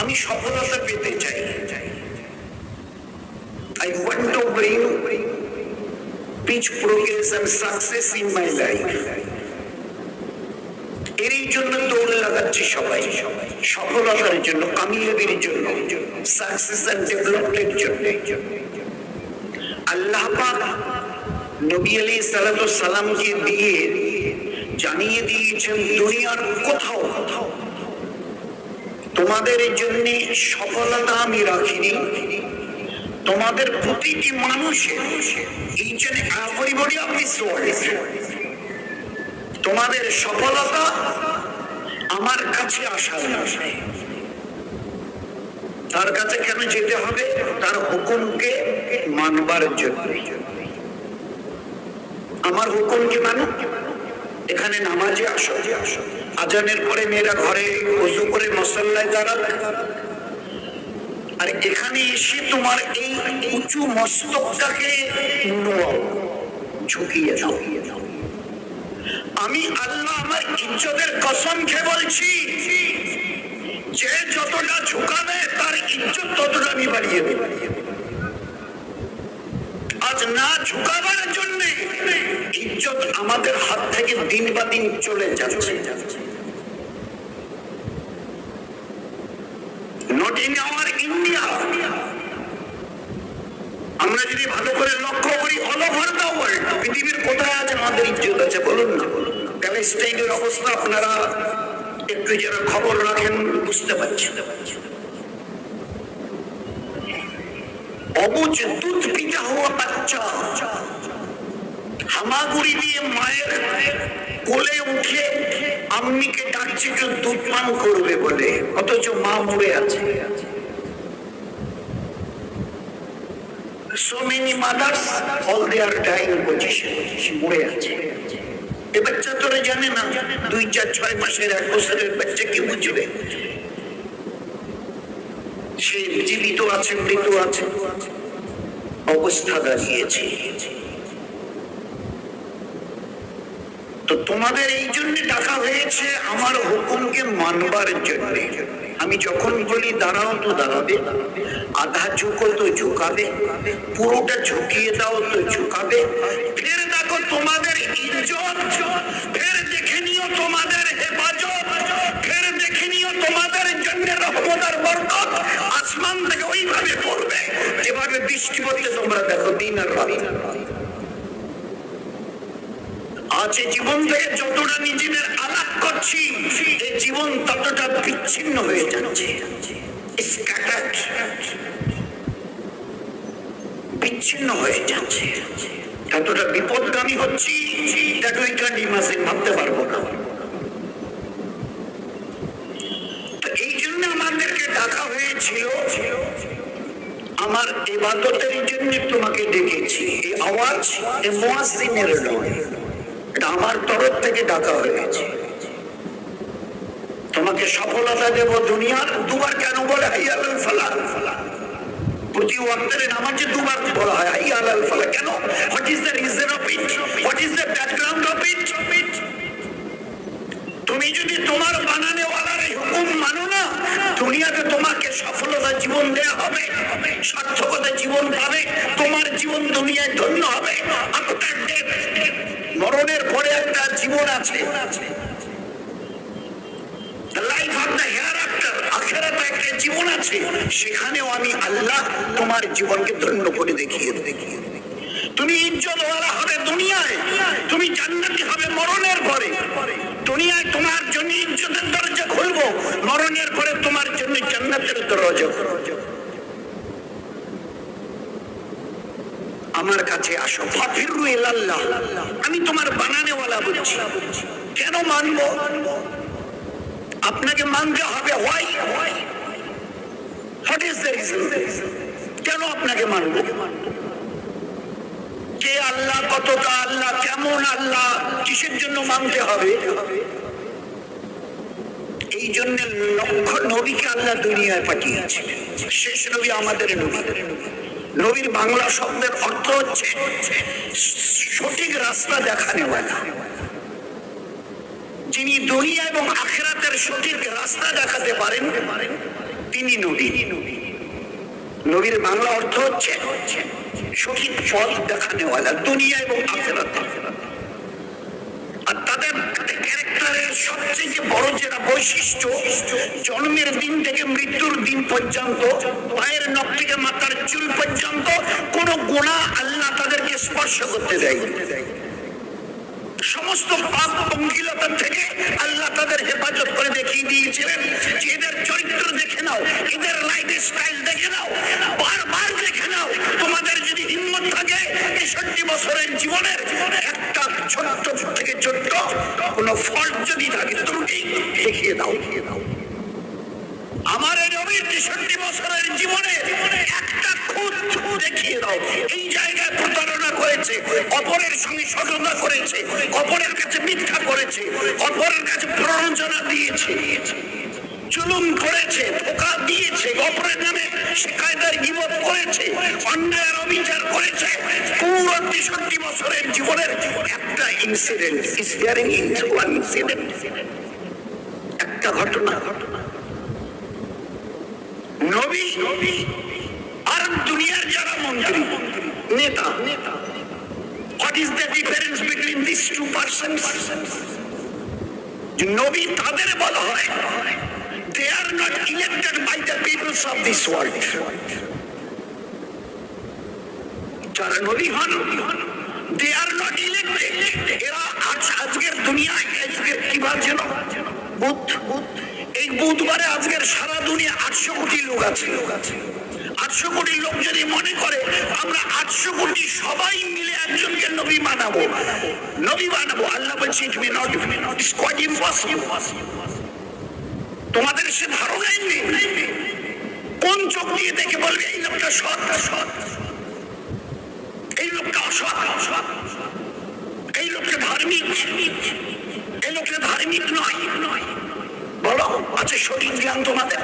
আমি সফলতা পেতে চাই। I want to bring peace, progress and success in my life. এরই জন্য দৌড় লাগাচ্ছি সবাই, সফলতার জন্য, কামিয়াবির জন্য, সাকসেস এন্ড ডেভেলপমেন্টের জন্য। আল্লাহ পাক নবী আলাইহিস সালাতু ওয়াস সালামকে দিয়ে জানিয়ে দিয়েছেন দুনিয়ার কোথাও তোমাদের জন্য সফলতা আমি রাখিনি। তোমাদের প্রতিটি মানুষের each and everybody of this world তোমাদের সফলতা আমার কাছে আসার নয়। তার কাছে কেন যেতে হবে? তার হুকুমকে মানবার জন্য। আমার হুকুমকে মানো। এখানে নামাজে আসো, আজানের পরে মেয়েরা ঘরে ওযু করে মুসল্লায় দাঁড়াবে, আর এখানে এসে তোমার এই উঁচু মস্তকটাকে ঝুঁকিয়ে দাও। আমি আল্লাহ আমার ইজ্জতের কসম খেয়ে বলছি, যে যতটা ঝুঁকাবে তার ইজ্জত ততটা আমি বাড়িয়ে দেব। আজ না ঝুঁকাবার জন্য ইজ্জত আমাদের হাত থেকে দিন বা দিন চলে যাচ্ছে। Not in our India. আমরা যদি ভালো করে লক্ষ্য করি, অল ওভার দ্য ওয়ার্ল্ড, পৃথিবীর কোথায় আছে আমাদের ইজ্জত আছে বলুন না? প্যালেস্টাইনের অবস্থা আপনারা একটু যারা খবর রাখেন বুঝতে পারছেন। অবুঝ দুধ পিতা হওয়া বাচ্চা হামাগুড়ি দিয়ে মায়ের কোলে উঠে আম্মিকে ডাকছে কেউ দুধ পান করবে বলে, অথচ মা মরে আছে। So many mothers, all they are dying position, মরে আছে। এ বাচ্চা তোরা জানে না 2, 4, 6 মাসের 1 বছরের বাচ্চা কি বুঝবে? সে জীবিত আছে, মৃত আছে, অবস্থা দাঁড়িয়েছে। তো তোমাদের এই জন্য ডাকা হয়েছে আমার হুকুমকে মানবার জন্য। আমি যখন বলি দাঁড়াও তো দাঁড়াবে, আধা ঝুঁকো তো ঝুঁকাবে, পুরোটা ঝুঁকিয়ে দাও তো ঝুঁকাবে। ফের দেখো তোমাদের ইজ্জত, ফের দেখে নিও তোমাদের হেফাজত, ফের দেখে নিও তোমাদের জন্য রহমত আর বরকত আসমান থেকে ওইভাবে পড়বে যেভাবে বৃষ্টি পড়তে তোমরা দেখো দিন আর রাত। আজ এই জীবন থেকে যতটা নিজেদের আলাপ করছি, এই জীবন ততটা বিচ্ছিন্ন হয়ে যাচ্ছে, বিচ্ছিন্ন হয়ে যাচ্ছে, ততটা বিপদগামী হচ্ছি। দেখো এই মাসে ভাবতে পারবো না। এই জন্য আমাদেরকে ডাকা হয়েছিল, আমার ইবাদতের জন্য তোমাকে ডেকেছি। এই আওয়াজ এই মুয়াজ্জিনের নয়, এটা আমার তরফ থেকে ডাকা হয়েছে। তোমাকে সফলতা দেব দুনিয়ার। দুবার কেন বলে হাইয়া আলাল ফালাহ? প্রতি ওয়াক্তের নামাজে দুবার বলা হয় হাইয়া আলাল ফালাহ। কেন? What is the reason of it? What is the background of it? তুমি যদি তোমার বানানে ওয়ালার হুকুম মানো না, দুনিয়াতে তোমাকে সফলতা জীবন দেয়া হবে, সার্থকতা জীবন পাবে, তোমার জীবন দুনিয়ায় ধন্য হবে। আফটার ডেথ, মরণের পরে একটা জীবন আছে, লাইফ অফ দ্য হিয়ারআফটার, আখিরাতে একটা জীবন আছে। সেখানেও আমি আল্লাহ তোমার জীবনকে ধন্য করে দেখিয়ে দেব। তুমি ইজ্জতওয়ালা হবে দুনিয়ায়, তুমি জান্নাতি হবে মরণের পরে। দুনিয়ায় তোমার জন্য ইজ্জতের দরজা খুলবো, মরণের পরে তোমার জন্য জান্নাতের দরজা। আমার কাছে আসো, ফাফিরু ইলাল্লাহ। আমি তোমার বানানেওয়ালা বলছি। কেন মানবো? আপনাকে মানতে হবে। What is the reason? কেন আপনাকে মানবো? কে আল্লাহ, কতটা আল্লাহ, কেমন আল্লাহ, কিসের জন্য মানতে হবে? এই জন্য লক্ষ নবীকে আল্লাহ দুনিয়ায় পাঠিয়েছিলেন। শেষ নবী আমাদের নবী। নবীর বাংলা শব্দের অর্থ হচ্ছে সঠিক রাস্তা দেখানেওয়ালা। যিনি দুনিয়া এবং আখিরাতের সঠিক রাস্তা দেখাতে পারেন তিনি নবী। নবীর বাংলা অর্থ হচ্ছে সঠিক পথ দেখানেওয়ালা দুনিয়া এবং আখিরাতে। আর তাদের ক্যারেক্টারের সবচেয়ে বড় যেটা বৈশিষ্ট্য, জন্মের দিন থেকে মৃত্যুর দিন পর্যন্ত, পায়ের নখ থেকে মাথার চুল পর্যন্ত কোন গুনাহ আল্লাহ তাদেরকে স্পর্শ করতে দেয়। সমস্ত পাপ পঙ্কিলতা থেকে আল্লাহ তাদের হেফাজত করে দেখিয়ে দিয়েছিলেন যে এদের চরিত্র দেখে নাও, এদের লাইফ স্টাইল দেখে নাও, বারবার দেখে নাও। তোমাদের যদি হিম্মত থাকে ৬৩ বছরের জীবনের একটা ছোট্ট থেকে ছোট্ট কোন ফল্ট যদি থাকে, ত্রুটি দেখিয়ে দাও। আমার এই নবীর ৬৩ বছরের জীবনে একটা খুঁত দেখিয়ে দাও। এই জায়গায় প্রতারণা করেছে, অপরের সঙ্গে সততা করেছে, অপরের কাছে মিথ্যা করেছে, অপরের কাছে প্ররোচনা দিয়েছে, জুলুম করেছে, ধোঁকা দিয়েছে, অপরের নামে শিকায়তের গীবত করেছে, অন্যায়ের অবিচার করেছে। পুরো ৬৩ বছরের জীবনের একটা ইনসিডেন্ট, একটা ঘটনা। নবী আর দুনিয়ার যারা মন্ত্রী নেতা, what is the difference between these two persons? নবী তাদের বলা হয় they are not elected by the peoples of this world. যারা নবী হন they are not elected. এরা আজকের দুনিয়ায়, আজকের কি বার যেন বুধ, এই বুধবারে আজকের সারা দুনিয়া ৮০০ কোটি লোক আছে। ৮০০ কোটি লোক যদি মনে করে আমরা ৮০০ কোটি সবাই মিলে একজনকে নবী বানাবো, আল্লাহ বলছে it may not, it's quite impossible. তোমাদের সে ধারণাই নেই। কোন চোখ দিয়ে দেখে বলবে এই লোকটা সৎ, এই লোকটা অসৎ, এই লোকটা ধার্মিক, এই লোকটা ধার্মিক নয়? বলো, আছে সঠিক জ্ঞান তোমাদের?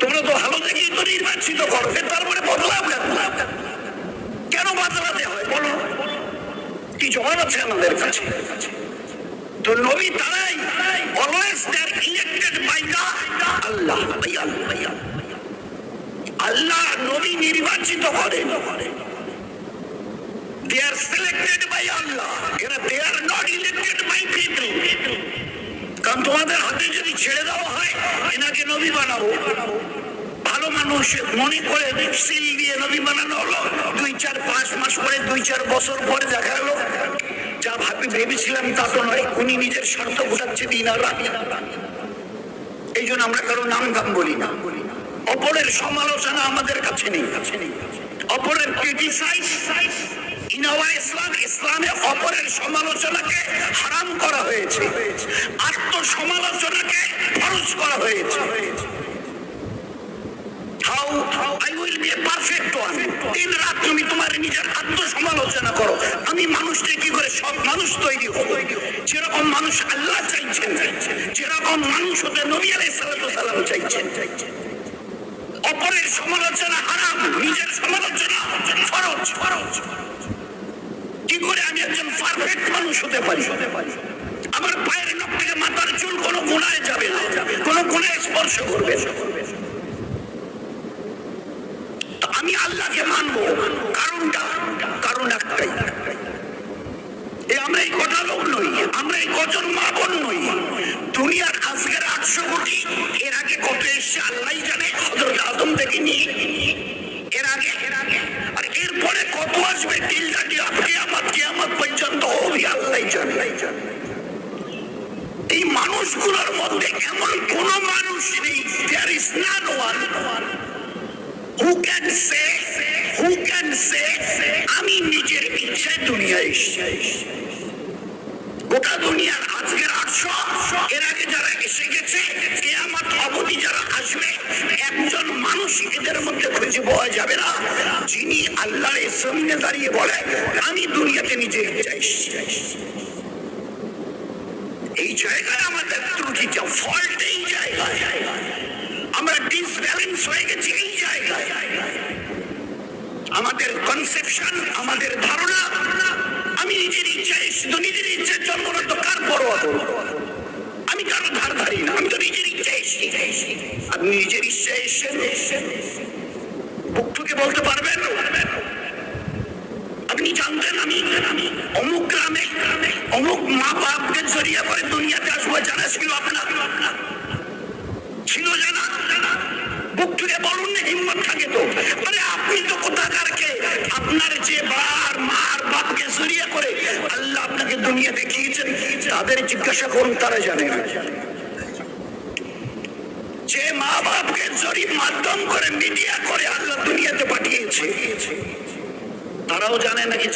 তোমরা তো ভালো দেখেই তো নির্বাচিত করো, তারপরে বদলাও কেন বদলাতে হয় বলো? কি জবাব আছে আমাদের কাছে? তো নবী তারাই always they are elected by the Allah. আল্লাহ নবী নির্বাচিত করেন, they are selected by Allah. They are not elected by people. কারণ তোমাদের হাতে যদি ছেড়ে দেওয়া হয় এনাকে নবী বানাবো, ভালো মানুষ মনে করে সিল দিয়ে নবী বানানো হলো, ২-৪-৫ মাস পরে, ২-৪ বছর পরে দেখা গেল যা ভেবেছিলাম তা তো নয়, উনি নিজের স্বার্থ বোঝাচ্ছে দিন আর রাত। এই জন্য আমরা কারো নাম গাম বলি না। অপরের সমালোচনা আমাদের কাছে নেই। অপরের ক্রিটিসাইজ ইন আওয়ার ইসলাম, ইসলামে অপরের সমালোচনাকে হারাম করা হয়েছে, আত্মসমালোচনাকে ফরজ করা হয়েছে। How I will be a perfect one. দিন রাত তুমি তোমার নিজের আত্মসমালোচনা করো। আমি মানুষকে কি করে সব মানুষ তৈরি হব, যেরকম মানুষ আল্লাহ চাইছেন, যেরকম মানুষ হতে নবী আলাইহিস সালাম চাইছেন। অপরের সমালোচনা হারাম, নিজের সমালোচনা ফরজ। কি করে আমি একজন পারফেক্ট মানুষ হতে পারি? আমার পায়ের নখ থেকে মাথার চুল কোনো গুনাহে যাবে না, কোনো গুনাহে স্পর্শ করবে না। আমি আল্লাহকে মানবো, কারণ একটাই, আমরা এই কটা লোক নই, আমরা এই কজন মা বোন নই। দুনিয়ার আজকের ৮০০ কোটি, এর আগে কত এসছে আল্লাহ জানে, হযরত আদম থেকে নিয়ে এর আগে, আর এরপরে কত আসবে কিয়ামত পর্যন্ত আল্লাহ জানে। এই মানুষগুলোর মধ্যে এমন কোন মানুষ নেই, there is not one who can say আমি নিজের ইচ্ছায় দুনিয়ায় এসেছি। গোটা দুনিয়ার আজকের ৮০০, এর আগে যারা এসে গেছে, কিয়ামত অবধি যারা আসবে, একজন মানুষ এদের মধ্যে খুঁজে পাওয়া যাবে না যিনি আল্লাহর সামনে দাঁড়িয়ে বলে আমি দুনিয়াতে নিজের ইচ্ছায় এসেছি। এই জায়গায় আমাদের ত্রুটিটা, ফল্ট এই জায়গায়, আমরা ডিসব্যালেন্স হয়ে গেছি এই জায়গায়। আমাদের কনসেপশন, আমাদের ধারণা, আমি নিজের ইচ্ছায় শুধু নিজের ইচ্ছার জন্ম তো কার পরোয়া করবো? আমি কারো ধার ধারি না, আমি তো নিজের ইচ্ছায় এসেছি। আর নিজের ইচ্ছা এসেছেন, বুক থেকে বলতে পারবেন? আপনি জানতেন আমি অমুক গ্রামে অমুক মা বাপকে জড়িয়ে করে দুনিয়াতে আসবো, জানা ছিল আপনার? ছিল জানা? বুক থেকে বলুন না, হিম্মত থাকে তো। আরে আপনি তো কোথাকারকে, আপনার যে বার মার বাপকে জড়িয়ে করে আল্লাহ আপনাকে দুনিয়া দেখিয়েছেন, তাদের জিজ্ঞাসা করুন, তারা জানে না। যে মা বাপকে জড়িয়ে মাধ্যম করে মিডিয়া করে আল্লাহ দুনিয়াতে পাঠিয়েছে, তারাও জানে নাকি?